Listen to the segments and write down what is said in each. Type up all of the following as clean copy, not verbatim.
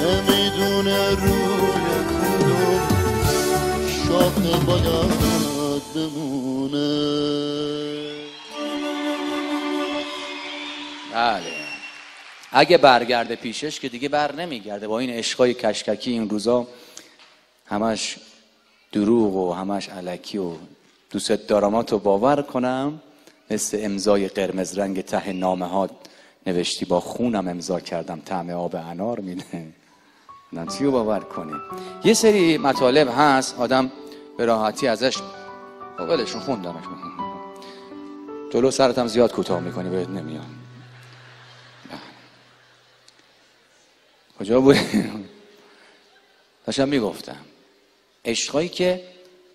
نمیدونه روی کدوم شاخه باید بمونه. بله اگه برگرده پیشش که دیگه بر نمیگرده. با این عشقای کشککی این روزا همش دروغ و همش الکی و دوست دارماتو باور کنم مثل امضای قرمز رنگ ته نامه ها نوشتی با خونم امضا کردم طعم آب انار میده. چی رو باور کنیم؟ یه سری مطالب هست آدم به راحتی ازش ولشون خوندمش جلو سرتم زیاد کوتاه میکنی بهت نمیاد. کجا بود؟ داشتم میگفتم عشقایی که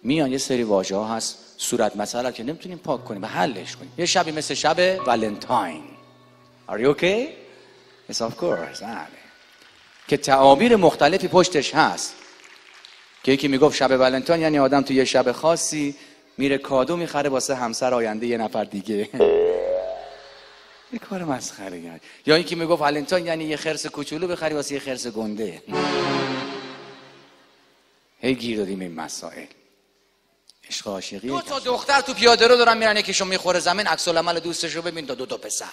میان یه سری واژه ها هست صورت مسئله که نمیتونیم پاک کنیم و حلش کنیم. یه شبی مثل شب ولنتاین Are you okay? Yes of course. که تعابیر مختلفی پشتش هست که یکی میگفت شب ولنتاین یعنی آدم تو یه شب خاصی میره کادو میخره واسه همسر آینده یه نفر دیگه. یه کار مسخره گرد. یا اینکه میگفت ولنتاین یعنی یه خرس کوچولو بخری واسه یه خرس گنده. هی گیر دادیم این مسائل. عشق عاشقی دو تا دختر تو پیاده رو دارن میرن یکیشون میخوره زمین عکس العمل دوستشو ببین تا دو تا پسر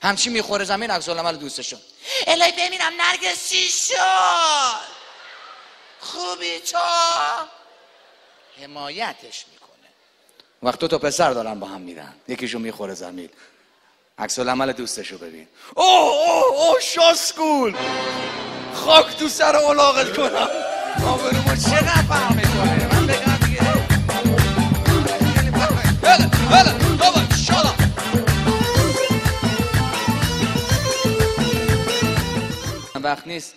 همچی میخوره زمین عکس العمل دوستشون. الهی ببینم نرگس چی شد خوبی تو حمایتش میکنه. وقت دو تا پسر دارن با هم میرن یکیشون میخوره زمین عکس العمل دوستشو ببین. اوه شاسکول خاک تو سر الاغت کنم آبرومو چقدر فهم میکنه. من بگم دیگه بله بابا شالا وقت نیست.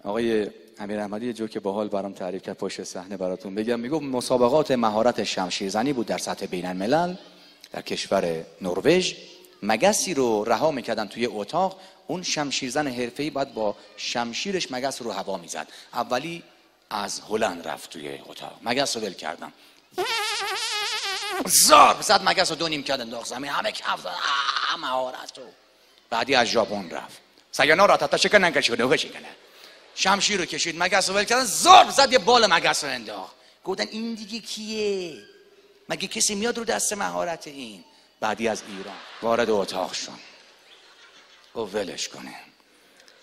آقای امیر احمدی یه جوک باحال برام تعریف کرد پشت صحنه براتون بگم. میگفت مسابقات مهارت شمشیرزنی بود در سطح بین الملل در کشور نروژ. مگسی رو رها میکردن توی اتاق. اون شمشیرزن حرفه‌ای باید با شمشیرش مگس رو هوا میزد. اولی از هلند رفت توی اتاق مگس رو ول کردن زار زد مگس رو 2 نیم کرد انداخت زمین همه کف زدن مهارت رو. بعدی از ژاپن رفت سایانا را تا شکنن کشیده شکنه شمشیر رو کشید مگس رو ول کردن زار زد یه بال مگس رو انداخت. گفتن این دیگه کیه مگه کسی میاد رو دست مهارت این. بعدی از ایران وارد اتاق شد گفت ولش کنه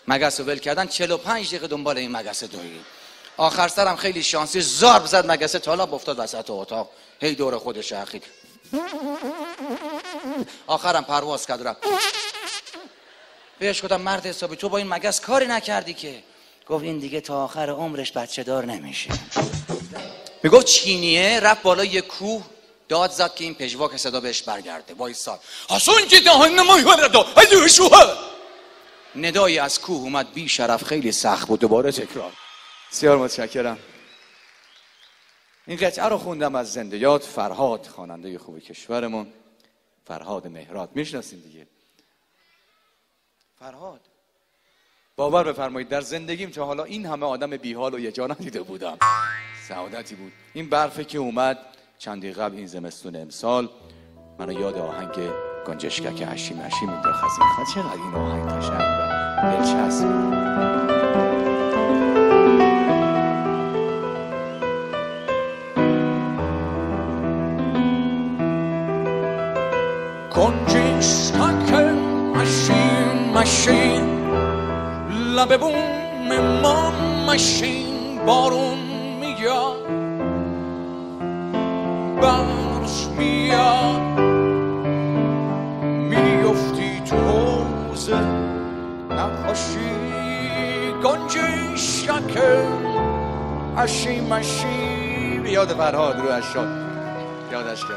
مگس رو ول کردن 45 دقیقه دنبال این مگس دوید. آخر سرم خیلی شانسی ضرب زد مگس تالاب افتاد وسط اتاق هی دور خودش چرخید. آخرم پرواز کرد رفت. بهش گفتم مرد حسابی تو با این مگس کاری نکردی که. گفت این دیگه تا آخر عمرش بچه دار نمیشه. میگفت چینیه رفت بالا یه کوه داد زد که این پژواک صدا بهش برگرده وایساد حسون که دهن نمایورد ندایی از کوه اومد بی شرف خیلی سخت بود. دوباره تکرار. بسیار متشکرم. این قطعه رو خوندم از زنده یاد فرهاد خواننده خوب کشورمون فرهاد مهراد میشناسین دیگه. فرهاد باور بفرمایید در زندگیم تا حالا این همه آدم بیحال و یه جا ندیده بودم. سعادتی بود. این برفه که اومد چندی قبل این زمستون امسال منو یاد آهنگ گنجشکک هشی مشی مینداخت. از این خواهد چقدر این آهنگ تشنگ و دلچسب. گنجشکک مشین مشین لب بوم ما مشین بارون میاد برش میاد میفتی تو حوزه نقاشی گنجشکک مشین مشین. یاد فرهاد رو اشاد یادش کرد.